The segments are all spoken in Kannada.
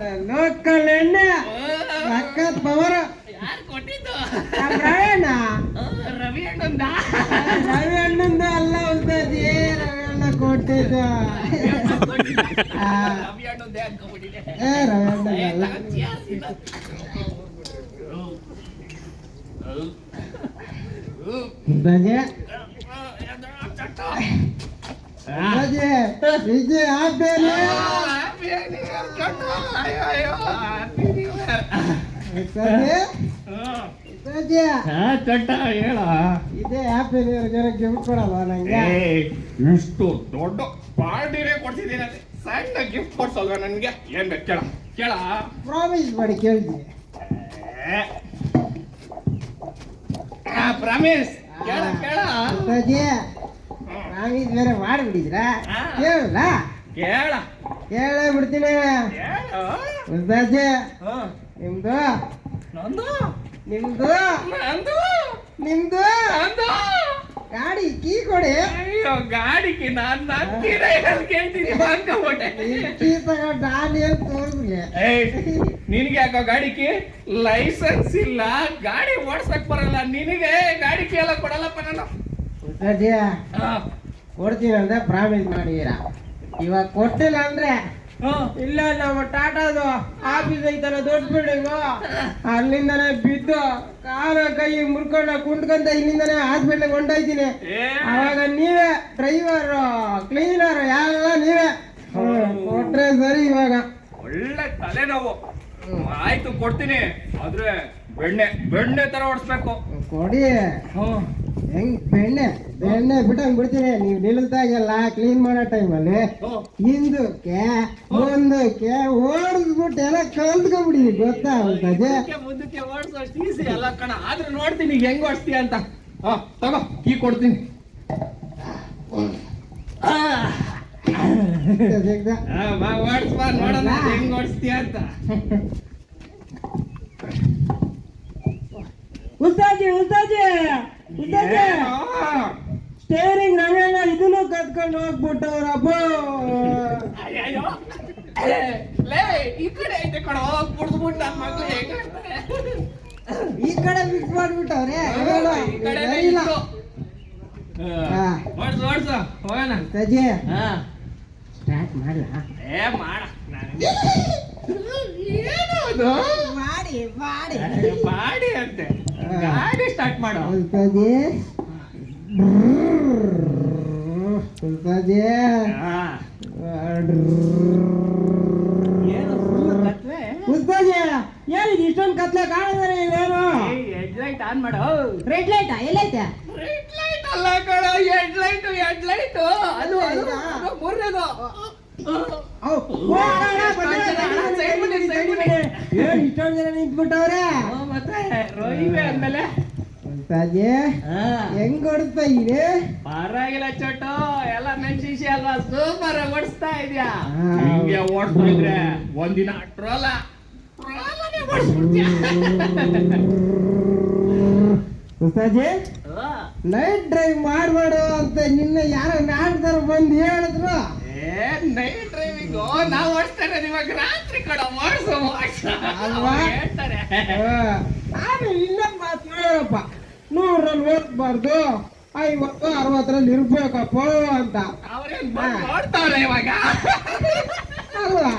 ಲೋಕಲ್ ಎಣ್ಣೆ ಸಖತ್ ಪವರ್. ಯಾರು ಕೊಟ್ಟಿದ್ದು? ರವಣ್ಣ. ರವಿ ಅಣ್ಣಂದ. ರವಿ ಅಣ್ಣಂದ ಅಲ್ಲ ಉಸ್ತಾದಿ, ರವಿ ಅಣ್ಣ ಕೊಟ್ಟಿದ್ದು. ರವಿ ಅಣ್ಣಂದೇ ಅನ್ಕೊಂಡ್ಬಿಟ್ಟಿದೆ. ರವಿ ಅಣ್ಣ ಅಲ್ಲ. ಉಸ್ತಾದಿ ವಿಜಯ್ ಆಪೇನೆ. ಚಟ್ಟ ಹೇಳ. ಇದೇ ಹ್ಯಾಪಿ ನ್ಯೂ ಇಯರ್ ಗಿಫ್ಟ್ ಕೊಡಲ್ಲ ನಂಗೆ. ಇಷ್ಟು ದೊಡ್ಡ ಪಾರ್ಟಿನೇ ಕೊಡ್ತಿದ್ದೀನಿ, ಸಣ್ಣ ಗಿಫ್ಟ್ ಕೊಡ್ಸಲ್ವ ನನ್ಗೆ? ಏನ್ ಬೇಕು ಕೇಳ ಕೇಳ. ಪ್ರಾಮಿಸ್ ಮಾಡಿ ಕೇಳ್ತೀನಿ. ಪ್ರಾಮಿಸ್ ಕೇಳ ಕೇಳ. ಪ್ರಾಮಿಸ್ ಬೇರೆ ಮಾಡಿಬಿಟ್ಟಿದ್ರ? ಕೇಳಲ್ಲ? ಕೇಳ ಕೇಳೇ ಬಿಡ್ತೀನಿ. ಉಸ್ತಾದಿ ನಿಮ್ದು ನಂದು ನಿಮ್ದು ನಂದು ನಿಮ್ದು ನಂದು ಗಾಡಿ ಕೀ ಕೊಡಿ. ಅಯ್ಯೋ ಗಾಡಿಗೆ ನಾನು ಕೇಳ್ತೀನಿ ಅನ್ಕೊಂಡೆ. ಕೀ ತಗೊಂಡು ನಾನು ಏನು ತೋರಿಸ್ಲಿ? ನಿನಗೆ ಯಾಕೋ ಗಾಡಿಗೆ ಲೈಸೆನ್ಸ್ ಇಲ್ಲ, ಗಾಡಿ ಓಡ್ಸಕ್ ಬರಲ್ಲ, ನಿನಗೆ ಗಾಡಿಗೆ ಎಲ್ಲ ಕೊಡಲ್ಲಪ್ಪ ನಾನು. ಉಸ್ತಾದಿ ಕೊಡ್ತೀನಿ ಅಂದ್ರೆ ಪ್ರಾಮಿಸ್ ಮಾಡಿದೀರ, ಇವಾಗ ಕೊಟ್ಟಿಲ್ಲ ಅಂದ್ರೆ ಇಲ್ಲ ನಮ್ಮ ಟಾಟಾದು ಆಫೀಸ್ ಐತಲ್ಲ ದೊಡ್ಡ ಬಿಲ್ಡಿಂಗು, ಅಲ್ಲಿಂದಾನೆ ಬಿದ್ದು ಕಾಲ ಕೈ ಮುರ್ಕೊಂಡ ಕುಂಡ್ಕಂತ ಇಲ್ಲಿಂದಾನೆ ಹಾಸ್ಪಿಟ್ಲಿಗೆ ಹೊಂಟೋಯ್ತೀನಿ. ಅವಾಗ ನೀವೇ ಡ್ರೈವರ್ ಕ್ಲೀನರ್ ಯಾರೆಲ್ಲ ನೀವೇ ಕೊಟ್ರೆ ಸರಿ. ಇವಾಗ ಒಳ್ಳೆ ತಲೆನೋವು. ಆಯ್ತು ಕೊಡ್ತೀನಿ, ಆದ್ರೆ ಬೆಣ್ಣೆ ಬೆಣ್ಣೆ ತರ ಓಡಿಸ್ಬೇಕು. ಕೊಡಿ. ಹೆಂಗ್ ಬೆಣ್ಣೆ ಬೆಣ್ಣೆ ಬಿಟ್ಟಂಗ್ ಬಿಡ್ತೀನಿ. ನೀವು ನಿಲ್ದಾಗೆಲ್ಲ ಕ್ಲೀನ್ ಮಾಡೋ ಟೈಮಲ್ಲಿ ಹಿಂದಕ್ಕೆ ಮುಂದಕ್ಕೆ ಓಡಿಸ್ಬಿಟ್ಟು ಎಲ್ಲ ಕಲ್ತ್ಕೊಂಡ್ಬಿಡಿ, ಗೊತ್ತಾ? ಮುಂದಕ್ಕೆ ಓಡಿಸೋಷ್ಟು ಈಸಿ ಅಲ್ಲ ಕಣ, ಆದ್ರೆ ನೋಡ್ತೀನಿ ಹೆಂಗ್ ಓಡಿಸ್ತೀಯ ಅಂತ. ತಗೋ ಕೀ ಕೊಡ್ತೀನಿ. ಓಡಿಸ್ಬಾ ನೋಡೋಣ ಹೆಂಗ್ ಓಡಿಸ್ತೀಯ ಅಂತ. ಉಸ್ತಾದಿ ಉಸ್ತಾದಿ ಉಸ್ತಾದಿ ಸ್ಟೇರಿಂಗ್ ರಂಗಣ್ಣ ಇದನ್ನು ಕತ್ಕೊಂಡು ಹೋಗ್ಬಿಟ್ಟವ್ರಪ್ಪ. ಲೇ ಈ ಕಡೆ ಐತೆ ಕಣ, ಕುಡ್ದ್ಬಿಟ್ಟು ನನ್ನ ಮಗಳು ಹೆಂಗ ಈ ಕಡೆ ಮಿಕ್ಸ್ ಮಾಡ್ಬಿಟ್ಟವ್ರೆ. ಈ ಕಡೆ ಓಡ್ಸು ಓಡ್ಸು ಹೋಗೋಣ. ಉಸ್ತಾದಿ ಸ್ಟಾರ್ಟ್ ಮಾಡಲ? ಮಾಡ ಏನದು ಮಾಡಿ ಮಾಡಿ ಮಾಡಿ ಅಂತೆ. ಗಾಡಿ ಸ್ಟಾರ್ಟ್ ಮಾಡು. ಉಸ್ತಾದಿ ಉಸ್ತಾದಿ ಏನು ಫುಲ್ ಕತ್ಲೆ? ಉಸ್ತಾದಿ ಏನಿದು ಇಷ್ಟೊಂದು ಕತ್ಲೆ ಕಾಣಿದ್ರೆ? ಇವೇನು ಹೆಡ್ ಲೈಟ್ ಆನ್ ಮಾಡು. ರೆಡ್ ಲೈಟಾ? ಎಲ್ಲೈತೆ? ರೆಡ್ ಲೈಟ್ ಅಲ್ಲ ಕಣ, ಹೆಡ್ ಲೈಟ್ ಹೆಡ್ ಲೈಟ್ ಅದು ಮೂರನೇದು. ಏನ್ ಇಷ್ಟೊಂದು ಜನ ನಿಂತ್ಬಿಟ್ಟವ್ರೆ? ಮತ್ತೆ ರೈಲ್ವೆ ಅಂದ್ಮೇಲೆ ಉಸ್ತಾದಿ ಹೆಂಗ್ ಓಡಿಸ್ತಾ ಇದೆ? ಪರವಾಗಿಲ್ಲ ಚೋಟು, ಎಲ್ಲ ಮೆಣಸಿಸಿ ಅಲ್ವಾ, ಸೂಪರ್ ಓಡಿಸ್ತಾ ಇದೆಯಾ. ಹಿಂಗೆ ಓಡಿಸ್ತಾ ಇದ್ರೆ ಒಂದಿನ ಟ್ರೋಲಾನೇ ಓಡಿಸ್ಬಿಡ್ತೀಯ. ಉಸ್ತಾದಿ ನೈಟ್ ಡ್ರೈವ್ ಮಾಡ್ಬೇಡು ಅಂತ ನಿನ್ನೆ ಯಾರೋ ನಾಡ್ದಾರ ಬಂದು ಹೇಳಿದ್ರು. ನೈಟ್ ಡ್ರೈವಿಂಗು ನಾವು ಓಡಿಸ್ತಾರೆ, ಇವಾಗ ರಾತ್ರಿ ಕಡೆ ಓಡಿಸೋ ಅಲ್ವಾ? ಹೇಳ್ತಾರೆ. ನಾನು ಇನ್ನೊಂದು ಮಾತು ಹೇಳಪ್ಪ, 100ರಲ್ಲಿ ಓದ್ಬಾರ್ದು, 50 60ರಲ್ಲಿ ಇರ್ಬೇಕಪ್ಪ ಅಂತ. ಅವ್ರೇನ್ ನೋಡ್ತಾವ್ರೆ ಇವಾಗ ಅಲ್ವಾ?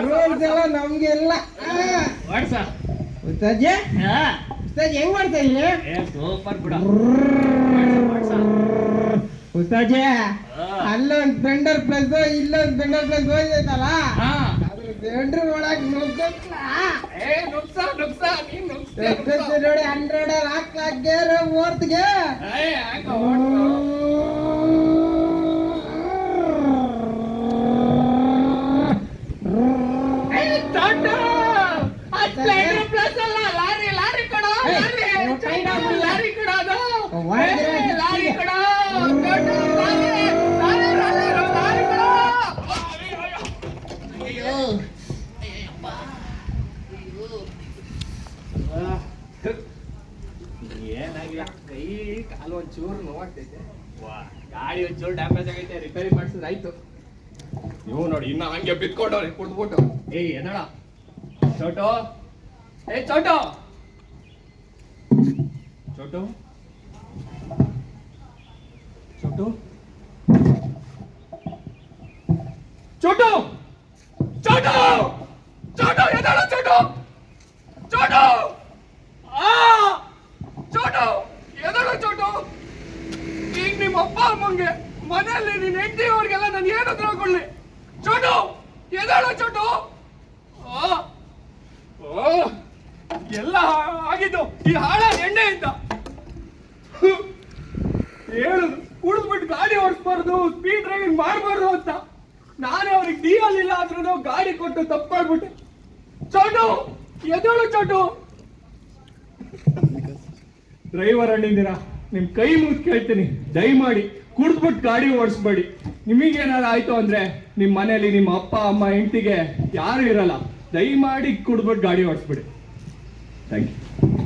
ರೂಲ್ಸ್ ಎಲ್ಲ ನಮ್ಗೆಲ್ಲ. ಓಡ್ಸ ಉಸ್ತಾದಿ ಉಸ್ತಾದಿ ಹೆಂಗ್ ಮಾಡ್ತಾ ಇಲ್ಲಿ? ಸೂಪರ್ ಬಿಡ. ಉಸ್ತಾದಿ ಅಲ್ಲೊಂದು ಸ್ಪೆಂಡರ್ ಪ್ಲಸ್ ಇಲ್ಲೊಂದು ಸ್ಪೆಂಡರ್ ಪ್ಲಸ್ ಹೋಯ್ತಲ್ಲ, ಅದ್ರ ಸ್ಪೆಂಡರ್ ಒಳಗೆ ನುಗ್ಗಲ್ಲ. ನೋಡಿ 100 ಹಾಕ್ಲಾಗೆ ಓರ್ತ್ಗೆ ಲಾರಿ ಕೊಡೋ, ಲಾರಿ ಕೊಡೋದು, ಲಾರಿ ಕೊಡೋ. ಏನಾಗಿಲ್ಲ, ಕೈ ಕಾಲು ಒಂಚೂರು ನೋವಾಗ್ತೈತೆ. ಗಾಡಿ ಒಂಚೂರು ಡ್ಯಾಮೇಜ್ ಆಗೈತೆ, ರಿಪೇರಿ ಮಾಡಿಸಿದ್ರೆ ಆಯ್ತು. ನೀವು ನೋಡಿ ಇನ್ನ ಹಂಗೆ ಬಿತ್ಕೊಂಡವ್ರೆ ಕುಡ್ದ್ಬಿಟ್ಟು. ಏಯ್ ಎದಳ ಚೋಟು ಏ ಚೋಟು ಚೋಟು ಚೋಟು ಚೋಟು ಚೋಟು ಚೋಟು ಎದ್ದೇಳು ಚೋಟು ಚೋಟು ಆ ಚೋಟು ಎದ್ದೇಳು ಚೋಟು ಈಗ ನಿಮ್ಮ ಅಪ್ಪ ಅಮ್ಮಂಗೆ ಮನೆಯಲ್ಲಿ ನಿನ್ನ ಹೆಂಡತಿ ಅವ್ರಿಗೆಲ್ಲ ನಾನು ಏನು ತಿಳ್ಕೊಳ್ಳಿ ಚೋಟು ಎದ್ದೇಳು ಚೋಟು ಎಲ್ಲ ಆಗಿದ್ದು ಈ ಹಾಳ ಎಣ್ಣೆಯಿಂದ ಹೇಳುದು ಕುಡಿದ್ಬಿಟ್ಟು ಗಾಡಿ ಓಡಿಸ್ಬಾರ್ದು ಸ್ಪೀಡ್ ಡ್ರೈವಿಂಗ್ ಮಾಡಬಾರ್ದು ಅಂತ ನಾನೇ ಅವ್ರಿಗೆ ಡೀಲಿಲ್ಲ ಆದ್ರೂ ಗಾಡಿ ಕೊಟ್ಟು ತಪ್ಪು ಮಾಡ್ಬಿಟ್ಟೆ ಚೋಟು ಎದ್ದೇಳು ಚೋಟು ಡ್ರೈವರ್ ಅಣ್ಣಿದ್ದೀರಾ ನಿಮ್ ಕೈ ಮುಗಿದು ಕೇಳ್ತೀನಿ ದಯಮಾಡಿ ಕುಡಿದ್ಬಿಟ್ಟು ಗಾಡಿ ಓಡಿಸ್ಬೇಡಿ ನಿಮಗೇನಾದ್ರು ಆಯ್ತು ಅಂದ್ರೆ ನಿಮ್ ಮನೇಲಿ ನಿಮ್ಮ ಅಪ್ಪ ಅಮ್ಮ ಹೆಂಡತಿಗೆ ಯಾರು ಇರಲ್ಲ ದಯಮಾಡಿ ಕುಡಿದ್ಬಿಟ್ಟು ಗಾಡಿ ಓಡಿಸ್ಬಿಡಿ ಥ್ಯಾಂಕ್ ಯು